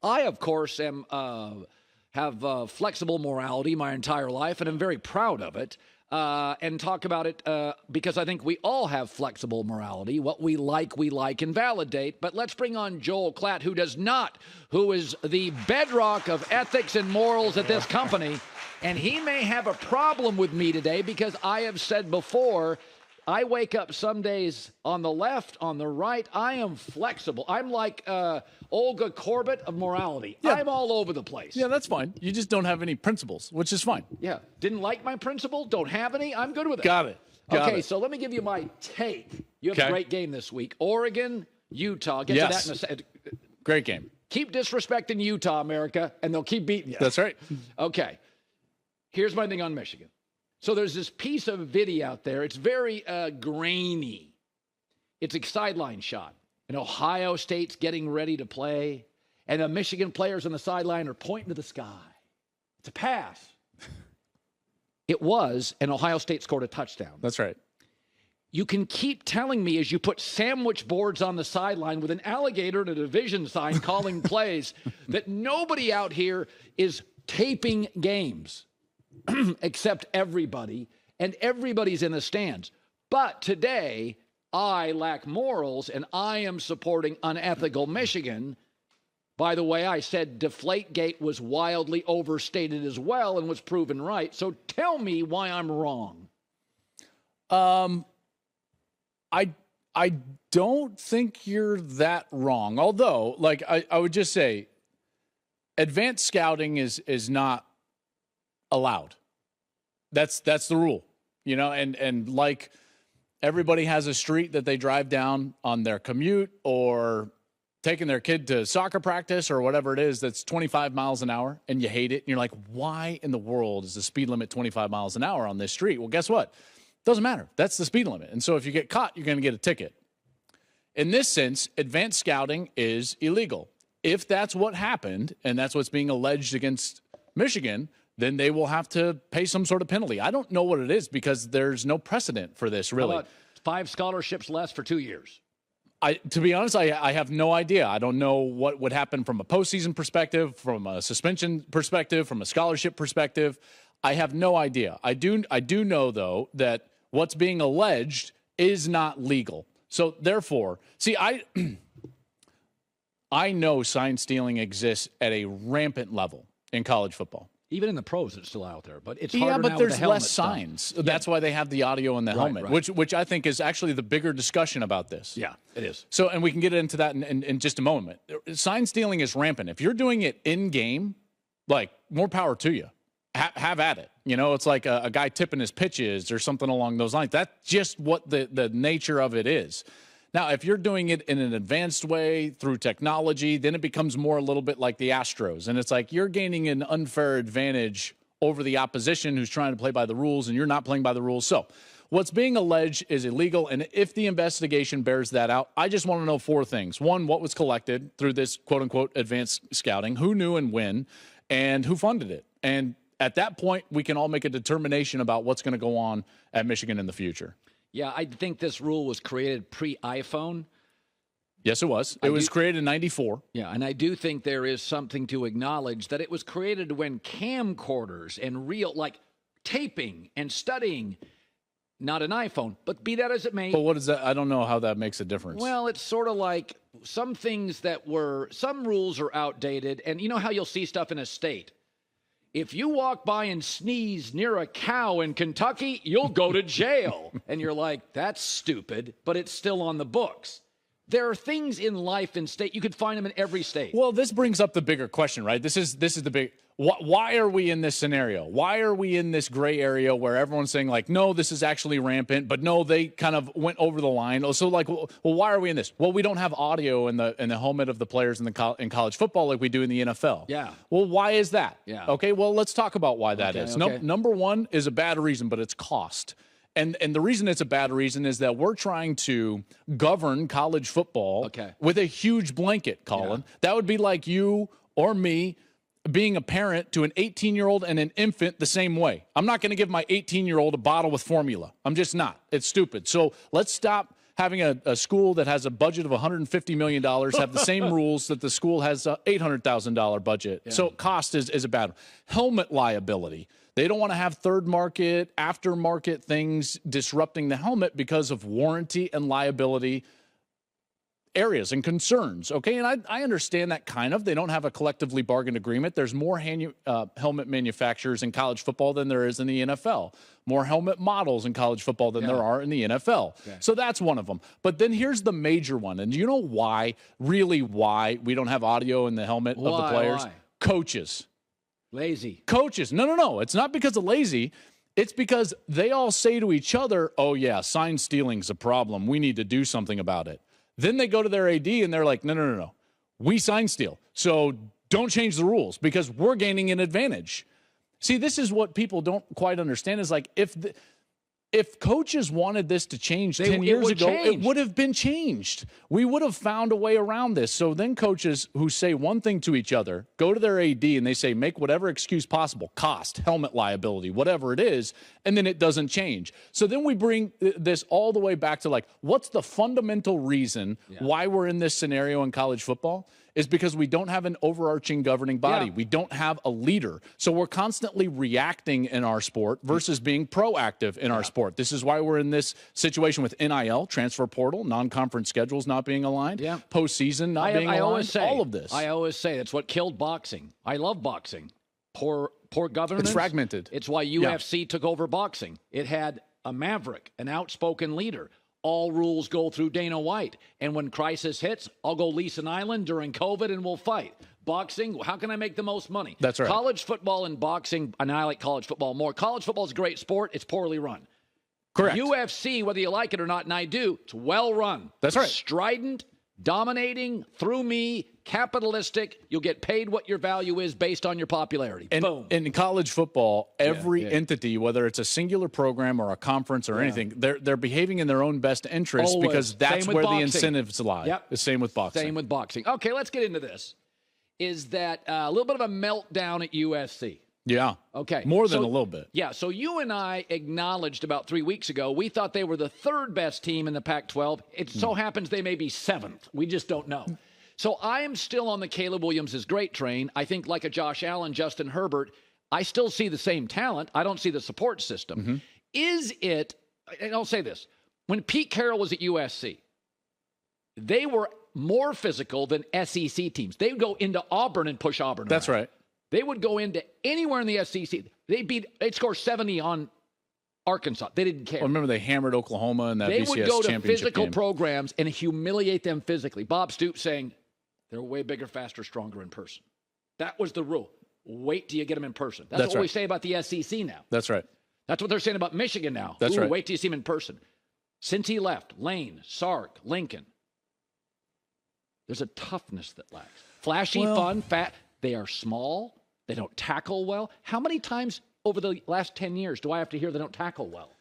I, of course, have flexible morality my entire life, and I'm very proud of it. And talk about it because I think we all have flexible morality. What we like and validate. But let's bring on Joel Klatt, who does not, who is the bedrock of ethics and morals at this company. And he may have a problem with me today because I have said before, I wake up some days on the left, on the right. I am flexible. I'm like Olga Corbett of morality. Yeah. I'm all over the place. Yeah, that's fine. You just don't have any principles, which is fine. Yeah. Didn't like my principle. Don't have any. I'm good with it. Got it. Okay, so let me give you my take. You have a great game this week. Oregon, Utah. Get to that in a second. Great game. Keep disrespecting Utah, America, and they'll keep beating you. That's right. Okay. Here's my thing on Michigan. So there's this piece of video out there. It's very grainy. It's a sideline shot. And Ohio State's getting ready to play. And the Michigan players on the sideline are pointing to the sky. It's a pass. It was, and Ohio State scored a touchdown. That's right. You can keep telling me as you put sandwich boards on the sideline with an alligator and a division sign calling plays that nobody out here is taping games. Except everybody, and everybody's in the stands. But today, I lack morals, and I am supporting unethical Michigan. By the way, I said Deflategate was wildly overstated as well and was proven right. So tell me why I'm wrong. I don't think you're that wrong. Although, like, I would just say, advanced scouting is not allowed. That's the rule, and like everybody has a street that they drive down on their commute or taking their kid to soccer practice or whatever it is that's 25 miles an hour and you hate it. And you're like, why in the world is the speed limit 25 miles an hour on this street? Well, guess what? Doesn't matter. That's the speed limit. And so if you get caught, you're going to get a ticket. In this sense, advanced scouting is illegal. If that's what happened and that's what's being alleged against Michigan, then they will have to pay some sort of penalty. I don't know what it is because there's no precedent for this, really. How about 5 scholarships less for 2 years? To be honest, I have no idea. I don't know what would happen from a postseason perspective, from a suspension perspective, from a scholarship perspective. I have no idea. I do know, though, that what's being alleged is not legal. So, therefore, see, I know sign stealing exists at a rampant level in college football. Even in the pros, it's still out there, but it's harder now but with there's the helmet less stuff. signs. Yeah. That's why they have the audio and the helmet, right. which I think is actually the bigger discussion about this. Yeah, it is. So, and we can get into that in just a moment. Sign stealing is rampant. If you're doing it in game, like, more power to you. Have at it. It's like a guy tipping his pitches or something along those lines. That's just what the nature of it is. Now, if you're doing it in an advanced way through technology, then it becomes more a little bit like the Astros. And it's like you're gaining an unfair advantage over the opposition who's trying to play by the rules, and you're not playing by the rules. So what's being alleged is illegal. And if the investigation bears that out, I just want to know 4 things. 1, what was collected through this quote-unquote advanced scouting, who knew and when, and who funded it. And at that point, we can all make a determination about what's going to go on at Michigan in the future. Yeah, I think this rule was created pre-iPhone. Yes, it was. It was created in 94. Yeah, and I do think there is something to acknowledge that it was created when camcorders and real, like, taping and studying, not an iPhone, but be that as it may. But what is that? I don't know how that makes a difference. Well, it's sort of like some things some rules are outdated, and you know how you'll see stuff in a state. If you walk by and sneeze near a cow in Kentucky, you'll go to jail. And you're like, that's stupid, but it's still on the books. There are things in life and state, you could find them in every state. Well, this brings up the bigger question, right? This is the big, why are we in this scenario? Why are we in this gray area where everyone's saying, like, no, this is actually rampant, but no, they kind of went over the line. So, like, well, why are we in this? Well, we don't have audio in the helmet of the players in college football like we do in the NFL. Yeah. Well, why is that? Yeah. Okay, well, let's talk about why that is. Okay. Number one is a bad reason, but it's cost. And the reason it's a bad reason is that we're trying to govern college football with a huge blanket, Colin. Yeah. That would be like you or me being a parent to an 18-year-old and an infant the same way. I'm not going to give my 18-year-old a bottle with formula. I'm just not. It's stupid. So let's stop having a school that has a budget of $150 million have the same rules that the school has a $800,000 budget. Yeah. So cost is a bad one. Helmet liability. They don't want to have third market, aftermarket things disrupting the helmet because of warranty and liability areas and concerns. Okay, and I understand that kind of. They don't have a collectively bargained agreement. There's more helmet manufacturers in college football than there is in the NFL. More helmet models in college football than there are in the NFL. Yeah. So that's one of them. But then here's the major one. And you know why, really why we don't have audio in the helmet of the players? Why? Coaches. Lazy. Coaches. No. It's not because of lazy. It's because they all say to each other, oh, yeah, sign stealing's a problem. We need to do something about it. Then they go to their AD and they're like, no. We sign steal. So don't change the rules because we're gaining an advantage. See, this is what people don't quite understand is like if coaches wanted this to change 10 years ago, it would have been changed. We would have found a way around this. So then coaches who say one thing to each other go to their AD and they say, make whatever excuse possible, cost, helmet liability, whatever it is, and then it doesn't change. So then we bring this all the way back to like, what's the fundamental reason why we're in this scenario in college football? Is because we don't have an overarching governing body. Yeah. We don't have a leader. So we're constantly reacting in our sport versus being proactive in our sport. This is why we're in this situation with NIL, transfer portal, non-conference schedules not being aligned, postseason not being aligned, all of this. I always say it's what killed boxing. I love boxing. Poor governance. It's fragmented. It's why UFC took over boxing. It had a maverick, an outspoken leader. All rules go through Dana White. And when crisis hits, I'll go lease an island during COVID and we'll fight. Boxing, how can I make the most money? That's right. College football and boxing, and I like college football more. College football is a great sport. It's poorly run. Correct. UFC, whether you like it or not, and I do, it's well run. That's right. Strident, dominating, through me, capitalistic. You'll get paid what your value is based on your popularity. And boom. In college football, every entity, whether it's a singular program or a conference or anything, they're behaving in their own best interest because that's where the incentives lie. Yep. The same with boxing. Same with boxing. Okay, let's get into this. Is that a little bit of a meltdown at USC? Yeah. Okay. More than a little bit. Yeah. So you and I acknowledged about 3 weeks ago, we thought they were the third best team in the Pac-12. It so happens they may be seventh. We just don't know. So I am still on the Caleb Williams is great train. I think like a Josh Allen, Justin Herbert, I still see the same talent. I don't see the support system. Mm-hmm. Is it, and I'll say this, when Pete Carroll was at USC, they were more physical than SEC teams. They would go into Auburn and push Auburn. That's right. They would go into anywhere in the SEC. They'd score 70 on Arkansas. They didn't care. Well, remember they hammered Oklahoma in that BCS championship game. They would go to physical programs and humiliate them physically. Bob Stoops saying, they're way bigger, faster, stronger in person. That was the rule. Wait till you get them in person. That's what we say about the SEC now. That's right. That's what they're saying about Michigan now. That's right. Wait till you see them in person. Since he left, Lane, Sark, Lincoln, there's a toughness that lacks. Flashy, fun, fat. They are small. They don't tackle well. How many times over the last 10 years do I have to hear they don't tackle well?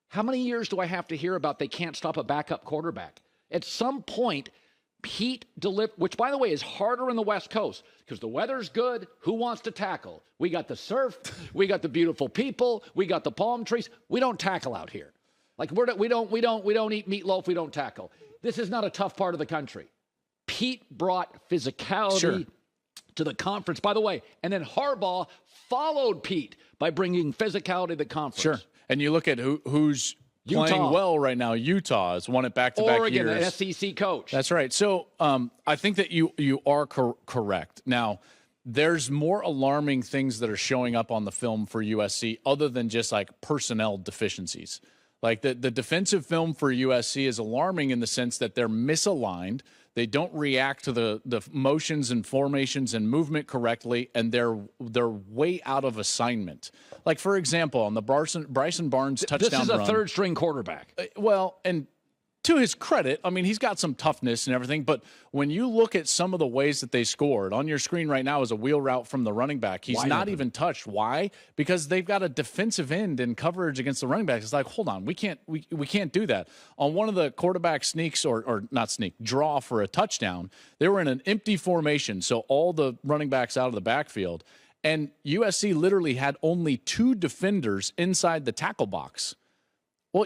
How many years do I have to hear about they can't stop a backup quarterback? At some point, Pete delivered, which, by the way, is harder in the West Coast because the weather's good. Who wants to tackle? We got the surf. We got the beautiful people. We got the palm trees. We don't tackle out here. Like we don't eat meatloaf. We don't tackle. This is not a tough part of the country. Pete brought physicality to the conference, by the way, and then Harbaugh followed Pete by bringing physicality to the conference. Sure. And you look at who's playing well right now. Utah has won it back-to-back Oregon, years. the SEC coach. That's right. So I think that you are correct. Now, there's more alarming things that are showing up on the film for USC other than just like personnel deficiencies. Like the defensive film for USC is alarming in the sense that they're misaligned. They don't react to the motions and formations and movement correctly, and they're way out of assignment. Like, for example, on the Bryson Barnes touchdown run. This is a third-string quarterback. Well, and to his credit, I mean, he's got some toughness and everything, but when you look at some of the ways that they scored, on your screen right now is a wheel route from the running back. He's not even touched. Why? Because they've got a defensive end in coverage against the running back. It's like, hold on, we can't do that. On one of the quarterback sneaks, or not sneak, draw for a touchdown, they were in an empty formation, so all the running backs out of the backfield, and USC literally had only 2 defenders inside the tackle box. Well,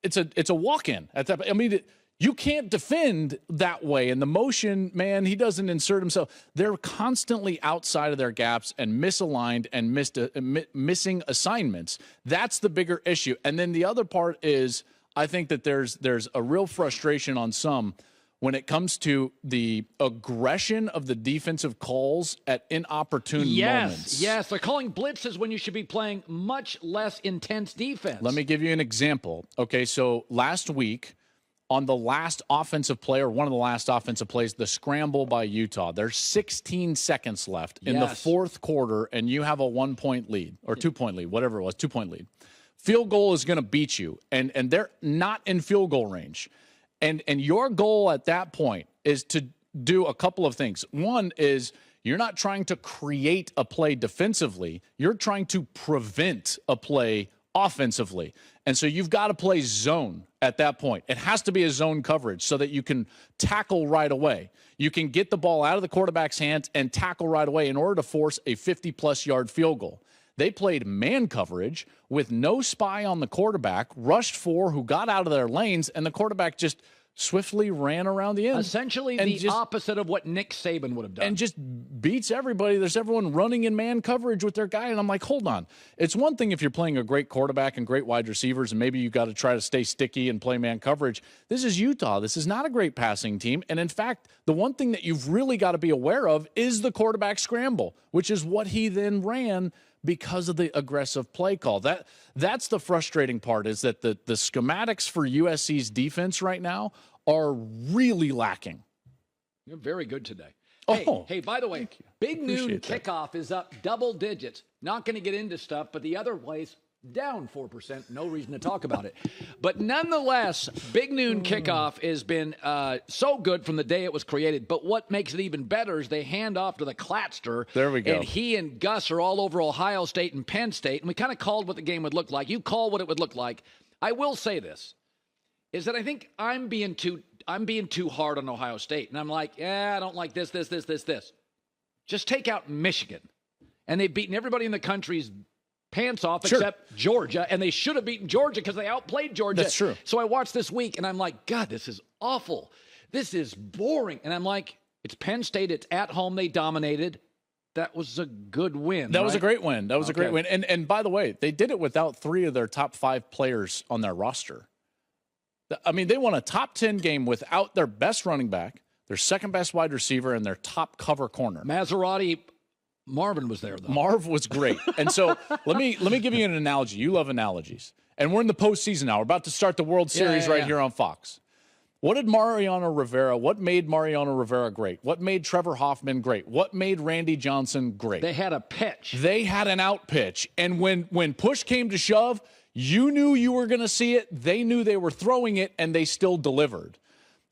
it's a walk-in at that. I mean, you can't defend that way. And the motion, man, he doesn't insert himself. They're constantly outside of their gaps and misaligned and missing assignments. That's the bigger issue. And then the other part is, I think that there's a real frustration on some when it comes to the aggression of the defensive calls at inopportune moments. Yes, they're calling blitzes when you should be playing much less intense defense. Let me give you an example. Okay, so last week, on the last offensive play, or one of the last offensive plays, the scramble by Utah, there's 16 seconds left in the fourth quarter, and you have a 1-point lead, or 2-point lead, whatever it was, 2-point lead. Field goal is going to beat you, and they're not in field goal range. And your goal at that point is to do a couple of things. One is you're not trying to create a play defensively. You're trying to prevent a play offensively. And so you've got to play zone at that point. It has to be a zone coverage so that you can tackle right away. You can get the ball out of the quarterback's hands and tackle right away in order to force a 50-plus yard field goal. They played man coverage with no spy on the quarterback, rushed 4 who got out of their lanes, and the quarterback just swiftly ran around the end. Essentially the opposite of what Nick Saban would have done. And just beats everybody. There's everyone running in man coverage with their guy. And I'm like, hold on. It's one thing if you're playing a great quarterback and great wide receivers, and maybe you got to try to stay sticky and play man coverage. This is Utah. This is not a great passing team. And in fact, the one thing that you've really got to be aware of is the quarterback scramble, which is what he then ran because of the aggressive play call. That's the frustrating part, is that the schematics for USC's defense right now are really lacking. You're very good today. Oh, hey, by the way, Big Noon kickoff is up double digits. Not going to get into stuff, but the other place down 4%. No reason to talk about it. But nonetheless, Big Noon kickoff has been so good from the day it was created. But what makes it even better is they hand off to the Klattster. There we go. And he and Gus are all over Ohio State and Penn State. And we kind of called what the game would look like. You call what it would look like. I will say this, is that I think I'm being too hard on Ohio State. And I'm like, I don't like this. Just take out Michigan. And they've beaten everybody in the country's pants off except Georgia, and they should have beaten Georgia because they outplayed Georgia. That's true. So I watched this week, and I'm like, God, this is awful. This is boring. And I'm like, it's Penn State. It's at home. They dominated. That was a good win. That was a great win. That was a great win. And by the way, they did it without 3 of their top 5 players on their roster. I mean, they won a top 10 game without their best running back, their second best wide receiver, and their top cover corner. Marvin was there, though. Marv was great. And so let me give you an analogy. You love analogies. And we're in the postseason now. We're about to start the World Series here on Fox. What made Mariano Rivera great? What made Trevor Hoffman great? What made Randy Johnson great? They had a pitch. They had an out pitch. And when push came to shove, you knew you were going to see it. They knew they were throwing it, and they still delivered.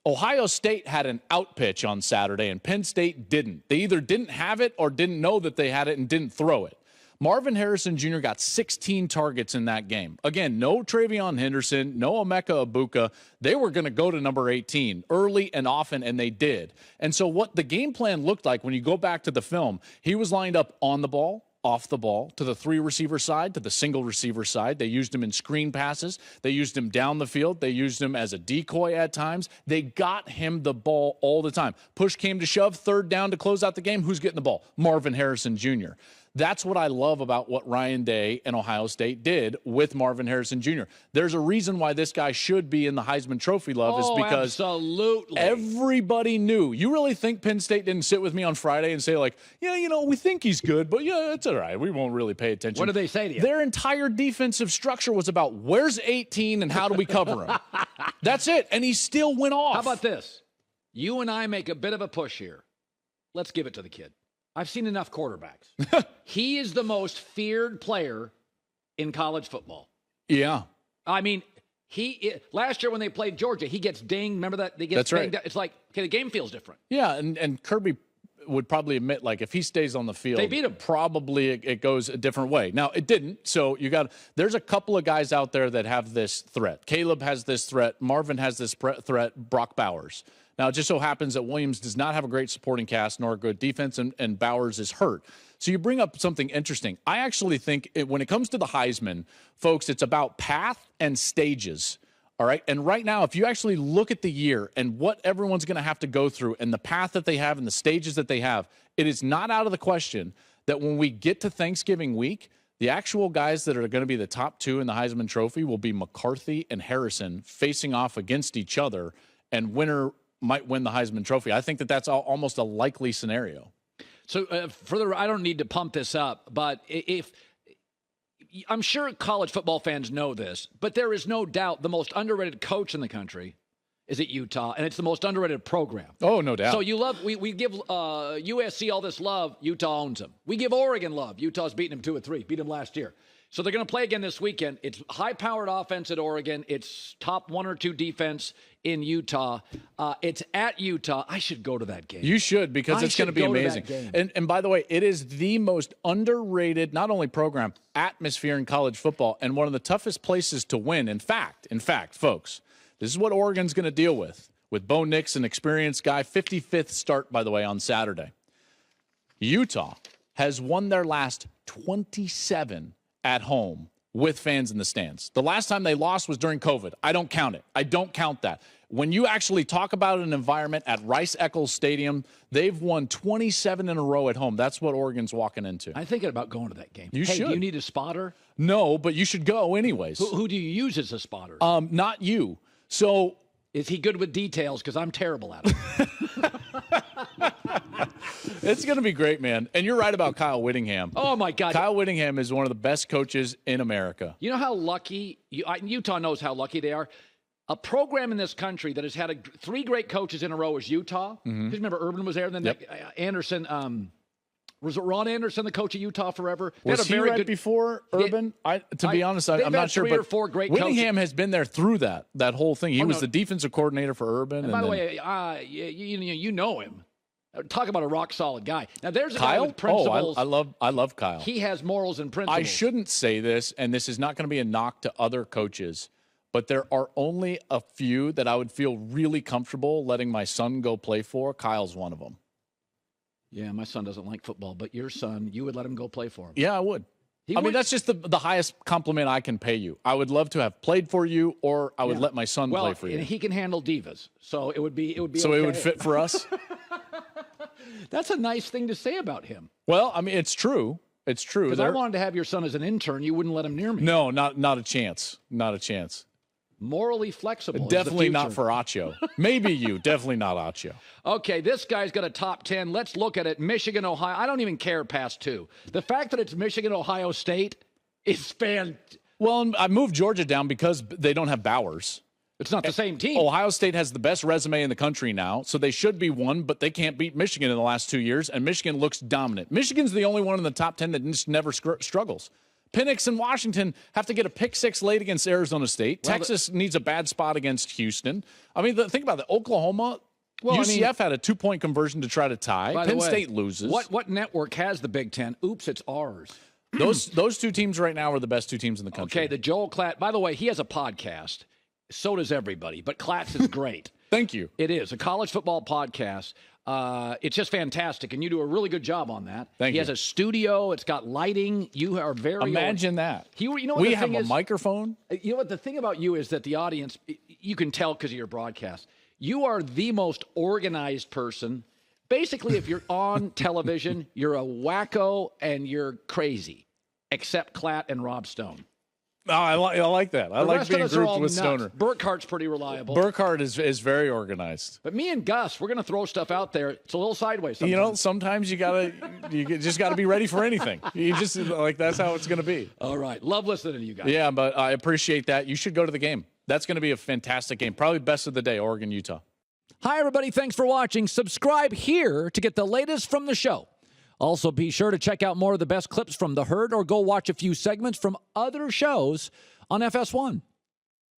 Ohio State had an out pitch on Saturday, and Penn State didn't. They either didn't have it or didn't know that they had it and didn't throw it. Marvin Harrison Jr. got 16 targets in that game. Again, no Travion Henderson, no Emeka Ibuka. They were going to go to number 18 early and often, and they did. And so what the game plan looked like when you go back to the film, he was lined up on the ball, off the ball, to the 3-receiver side, to the single receiver side. They used him in screen passes. They used him down the field. They used him as a decoy at times. They got him the ball all the time. Push came to shove, 3rd down to close out the game. Who's getting the ball? Marvin Harrison Jr. That's what I love about what Ryan Day and Ohio State did with Marvin Harrison Jr. There's a reason why this guy should be in the Heisman Trophy love is because absolutely. Everybody knew. You really think Penn State didn't sit with me on Friday and say, like, we think he's good, but it's all right. We won't really pay attention. What did they say to you? Their entire defensive structure was about where's 18 and how do we cover him? That's it. And he still went off. How about this? You and I make a bit of a push here. Let's give it to the kid. I've seen enough quarterbacks. He is the most feared player in college football. Yeah. I mean, last year when they played Georgia, he gets dinged. Remember that? They get That's dinged. right. It's like, okay, the game feels different. Yeah, and Kirby would probably admit, like, if he stays on the field, they beat him. Probably it goes a different way. Now, it didn't, so there's a couple of guys out there that have this threat. Caleb has this threat. Marvin has this threat. Brock Bowers. Now, it just so happens that Williams does not have a great supporting cast nor a good defense, and Bowers is hurt. So you bring up something interesting. I actually think when it comes to the Heisman, folks, it's about path and stages. All right. And right now, if you actually look at the year and what everyone's going to have to go through and the path that they have and the stages that they have, it is not out of the question that when we get to Thanksgiving week, the actual guys that are going to be the top two in the Heisman Trophy will be McCarthy and Harrison facing off against each other, and winner might win the Heisman Trophy. I think that that's almost a likely scenario. So I don't need to pump this up, but if I'm sure college football fans know this, but there is no doubt the most underrated coach in the country is at Utah, and it's the most underrated program. Oh, no doubt. So we give USC all this love, Utah owns them. We give Oregon love. Utah's beaten them 2-3, beat them last year. So they're going to play again this weekend. It's high-powered offense at Oregon. It's top 1 or 2 defense in Utah. It's at Utah. I should go to that game. You should, because it's going to be amazing. And by the way, it is the most underrated, not only program, atmosphere in college football, and one of the toughest places to win. In fact, folks, this is what Oregon's going to deal with Bo Nix, an experienced guy, 55th start, by the way, on Saturday. Utah has won their last 27 at home with fans in the stands. The last time they lost was during COVID. I don't count it. I don't count that. When you actually talk about an environment at Rice-Eccles Stadium, they've won 27 in a row at home. That's what Oregon's walking into. I'm thinking about going to that game. You should. Do you need a spotter? No, but you should go anyways. Who do you use as a spotter? Not you. So is he good with details? Because I'm terrible at it. It's going to be great, man. And you're right about Kyle Whittingham. Oh, my God. Kyle Whittingham is one of the best coaches in America. You know how lucky Utah knows how lucky they are? A program in this country that has had 3 great coaches in a row is Utah. Because remember, Urban was there. And then Anderson, was it Ron Anderson, the coach of Utah forever? They was he right good, before Urban? To be honest, I'm not sure. 3 or 4 great Whittingham coaches. has been there through that whole thing. He was the defensive coordinator for Urban. And by the way, you know him. Talk about a rock-solid guy. Now, there's a Kyle? guy with principles. Oh, I love Kyle. He has morals and principles. I shouldn't say this, and this is not going to be a knock to other coaches, but there are only a few that I would feel really comfortable letting my son go play for. Kyle's one of them. Yeah, my son doesn't like football, but your son, you would let him go play for him. Yeah, I would. I mean, that's just the highest compliment I can pay you. I would love to have played for you, or I would let my son play for you. And he can handle divas, so it would be. So okay. It would fit for us. That's a nice thing to say about him. Well, I mean, it's true. It's true. Because I wanted to have your son as an intern. You wouldn't let him near me. No, not a chance. Not a chance. Morally flexible. Definitely not for Acho. Maybe you. Definitely not Acho. Okay, this guy's got a top 10. Let's look at it. Michigan, Ohio. I don't even care past 2. The fact that it's Michigan, Ohio State is Well, I moved Georgia down because they don't have Bowers. It's not the same team. Ohio State has the best resume in the country now, so they should be 1, but they can't beat Michigan in the last 2 years, and Michigan looks dominant. Michigan's the only one in the top 10 that just never struggles. Penix and Washington have to get a pick 6 late against Arizona State. Well, Texas needs a bad spot against Houston. I mean, think about it. Oklahoma, UCF had a 2-point conversion to try to tie. Penn State loses. What network has the Big Ten? Oops, it's ours. Those 2 teams right now are the best 2 teams in the country. Okay, the Joel Klatt. By the way, he has a podcast. So does everybody, but Klatt's is great. Thank you. It is a college football podcast. It's just fantastic, and you do a really good job on that. Thank you. He has a studio. It's got lighting. You are very imagine that. You know what we have a microphone. You know what the thing about you is that the audience, you can tell because of your broadcast. You are the most organized person. Basically, if you're on television, you're a wacko and you're crazy, except Klatt and Rob Stone. Oh, I like that. I like being grouped with Stoner. Burkhart's pretty reliable. Burkhardt is very organized. But me and Gus, we're going to throw stuff out there. It's a little sideways sometimes. You know, sometimes you just got to be ready for anything. You just that's how it's going to be. All right. Love listening to you guys. Yeah, but I appreciate that. You should go to the game. That's going to be a fantastic game. Probably best of the day, Oregon, Utah. Hi, everybody. Thanks for watching. Subscribe here to get the latest from the show. Also, be sure to check out more of the best clips from The Herd or go watch a few segments from other shows on FS1.